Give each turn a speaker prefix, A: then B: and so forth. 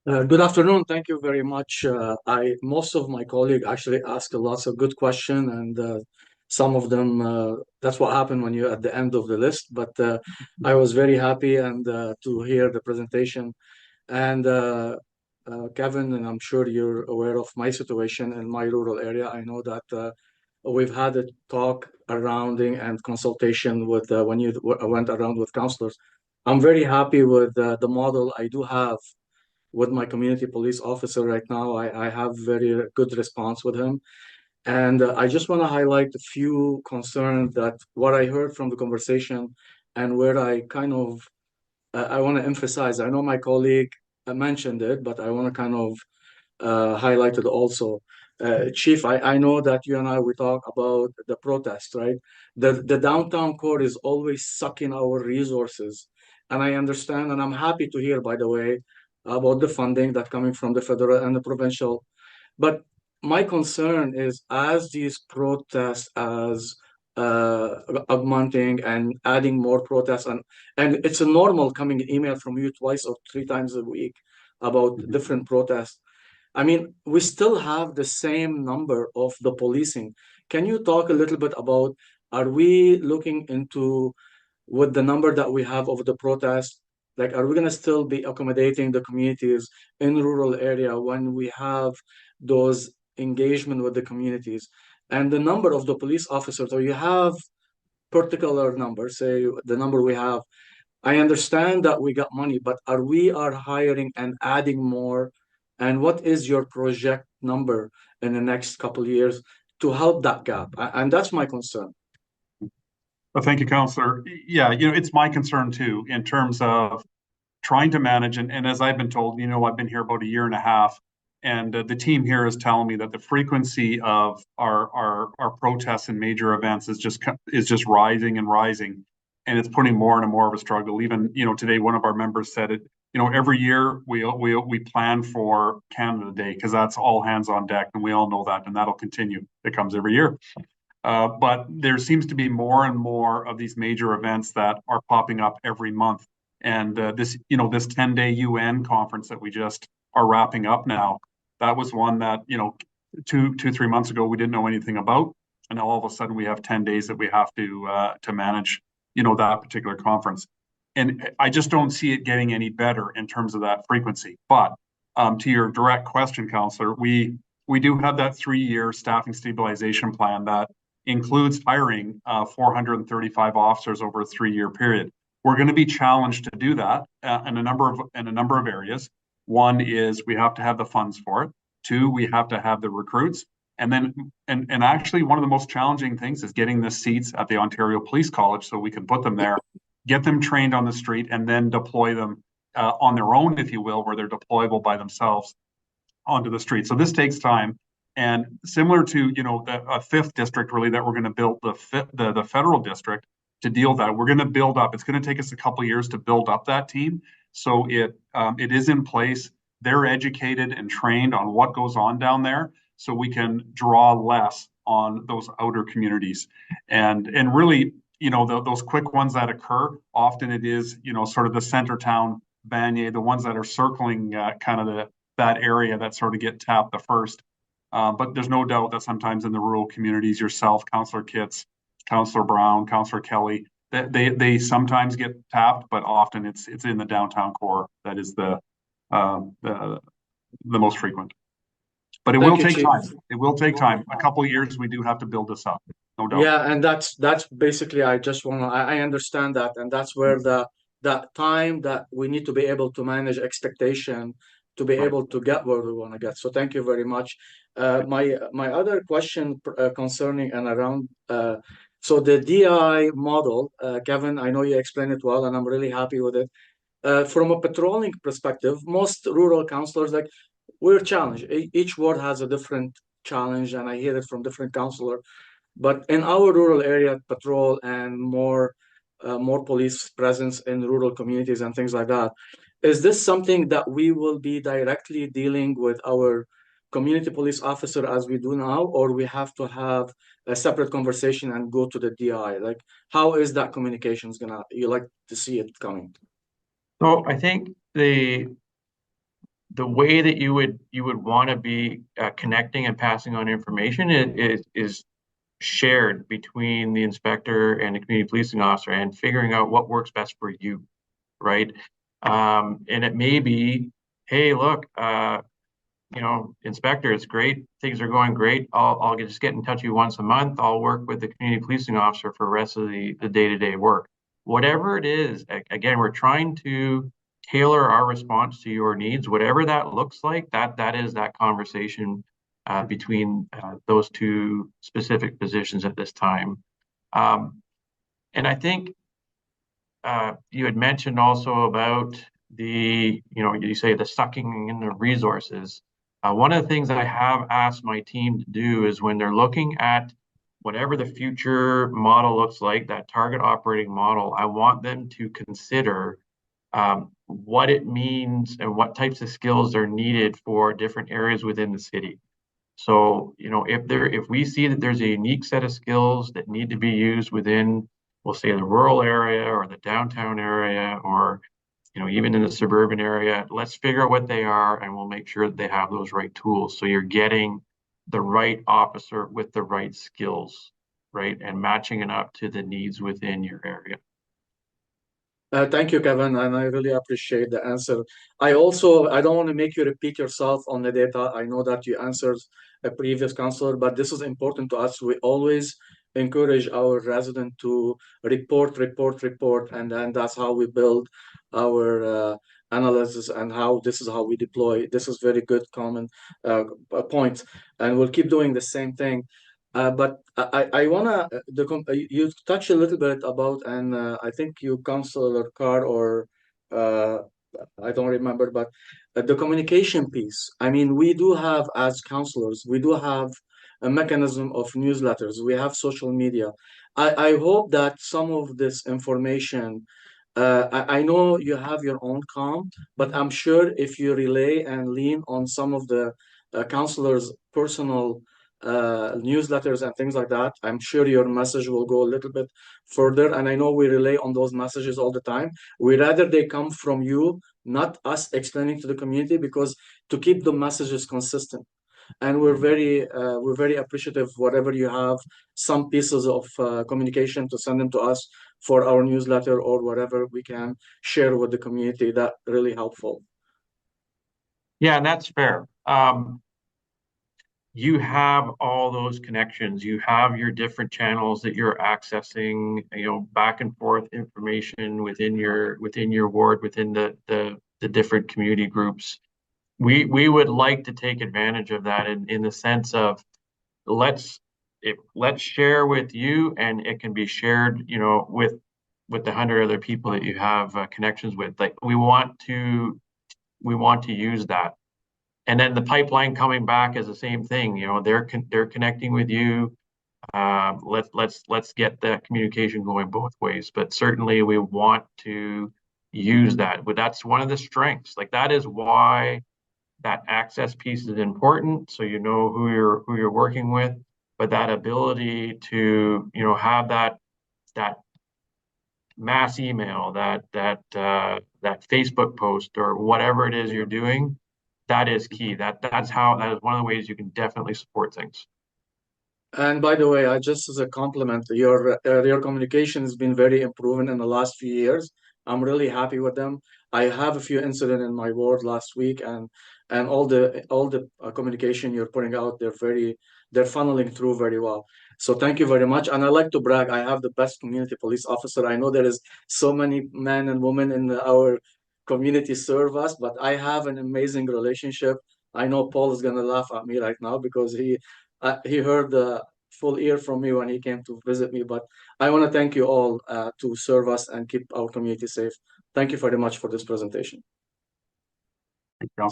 A: Good afternoon. Thank you very much. Most of my colleagues actually asked lots of good questions, and some of them, that's what happened when you're at the end of the list. But I was very happy and to hear the presentation. And Kevin, and I'm sure you're aware of my situation in my rural area. I know that we've had a talk around and consultation with when you went around with counselors. I'm very happy with the model I do have with my community police officer right now. I have very good response with him. And I just want to highlight a few concerns that what I heard from the conversation and where I kind of, I want to emphasize. I know my colleague mentioned it, but I want to kind of highlight it also. Chief, I know that you and I, we talk about the protest, right? The downtown core is always sucking our resources. And I understand, and I'm happy to hear, by the way, about the funding that coming from the federal and the provincial. But my concern is as these protests as augmenting and adding more protests, and it's a normal coming email from you twice or three times a week about different protests. I mean, we still have the same number of the policing. Can you talk a little bit about, are we looking into with the number that we have of the protest, like, are we going to still be accommodating the communities in rural area when we have those engagement with the communities? And the number of the police officers, or you have particular number, say the number we have. I understand that we got money, but are hiring and adding more? And what is your project number in the next couple of years to help that gap? And that's my concern.
B: Well, thank you, Councillor. Yeah, it's my concern too, in terms of trying to manage. And as I've been told, I've been here about a year and a half, and the team here is telling me that the frequency of our protests and major events is just rising and rising, and it's putting more and more of a struggle. Even today, one of our members said it. Every year we plan for Canada Day because that's all hands on deck, and we all know that, and that'll continue. It comes every year. But there seems to be more and more of these major events that are popping up every month. And this 10-day UN conference that we just are wrapping up now, that was one that, 3 months ago, we didn't know anything about. And now all of a sudden we have 10 days that we have to manage, that particular conference. And I just don't see it getting any better in terms of that frequency. But to your direct question, Councillor, we do have that 3-year staffing stabilization plan that includes hiring 435 officers over a 3-year period. We're going to be challenged to do that in a number of areas. One is we have to have the funds for it. Two, we have to have the recruits. And then, and actually, one of the most challenging things is getting the seats at the Ontario Police College so we can put them there, get them trained on the street, and then deploy them on their own, if you will, where they're deployable by themselves onto the street. So this takes time. And similar to a fifth district really that we're going to build the federal district to deal with that, we're going to build up. It's going to take us a couple of years to build up that team, so it is in place. They're educated and trained on what goes on down there, so we can draw less on those outer communities. And really, those quick ones that occur, often it is sort of the center town Vanier, the ones that are circling kind of that area that sort of get tapped the first. But there's no doubt that sometimes in the rural communities, yourself, Councillor Kitts, Councillor Brown, Councillor Kelly, they sometimes get tapped, but often it's in the downtown core that is the most frequent. But it will take time. It will take time. A couple of years, we do have to build this up, no doubt.
A: Yeah, and that's basically, I just want to, I understand that, and that's where that time that we need to be able to manage expectation to be able to get where we want to get. So thank you very much. My other question concerning and around, so the DI model, Kevin, I know you explained it well, and I'm really happy with it. From a patrolling perspective, most rural councillors, like, we're challenged. Each ward has a different challenge, and I hear it from different councillors. But in our rural area, patrol and more police presence in rural communities and things like that, is this something that we will be directly dealing with our community police officer as we do now, or we have to have a separate conversation and go to the DI? Like, how is that communications you like to see it coming?
C: So I think the way that you would want to be connecting and passing on information is shared between the inspector and the community policing officer and figuring out what works best for you, right? And it may be, hey, look, inspector, it's great. Things are going great. I'll just get in touch with you once a month. I'll work with the community policing officer for the rest of the day-to-day work. Whatever it is, again, we're trying to tailor our response to your needs. Whatever that looks like, that is that conversation between those two specific positions at this time. And I think you had mentioned also about you say the sucking in the resources. One of the things that I have asked my team to do is when they're looking at whatever the future model looks like, that target operating model, I want them to consider what it means and what types of skills are needed for different areas within the city. So, if we see that there's a unique set of skills that need to be used within, we'll say the rural area or the downtown area, or even in the suburban area, let's figure out what they are and we'll make sure that they have those right tools. So you're getting the right officer with the right skills, right? And matching it up to the needs within your area.
A: Thank you, Kevin, and I really appreciate the answer. I don't want to make you repeat yourself on the data. I know that you answered a previous counselor, but this is important to us. We always encourage our resident to report, and then that's how we build our analysis and how this is how we deploy. This is very good common point, and we'll keep doing the same thing. But I wanna you touch a little bit about, and I think you Councilor Carr or uh, I don't remember, but the communication piece. I mean, we do have as councilors, we do have a mechanism of newsletters. We have social media. I hope that some of this information. I know you have your own com, but I'm sure if you relay and lean on some of the councilors' personal newsletters and things like that, I'm sure your message will go a little bit further. And I know we relay on those messages all the time. We rather they come from you, not us explaining to the community, because to keep the messages consistent. And we're very appreciative whatever you have, some pieces of communication to send them to us for our newsletter or whatever we can share with the community. That really helpful.
C: Yeah, and that's fair. You have all those connections. You have your different channels that you're accessing, back and forth information within your ward, within the different community groups. We would like to take advantage of that in the sense of let's share with you, and it can be shared, with the 100 other people that you have connections with. Like we want to use that. And then the pipeline coming back is the same thing. They're connecting with you. Let's get that communication going both ways. But certainly we want to use that. But that's one of the strengths. Like that is why that access piece is important. So you know who you're working with. But that ability to have that mass email, that Facebook post, or whatever it is you're doing, that is key. That is one of the ways you can definitely support things.
A: And by the way, I just as a compliment, your communication has been very improving in the last few years. I'm really happy with them. I have a few incidents in my ward last week, and all the communication you're putting out, they're funneling through very well. So thank you very much. And I like to brag, I have the best community police officer. I know there is so many men and women in our community serve us, but I have an amazing relationship. I know Paul is gonna laugh at me right now because he heard the full ear from me when he came to visit me. But I want to thank you all to serve us and keep our community safe. Thank you very much for this presentation.
B: Thank you, Councilor.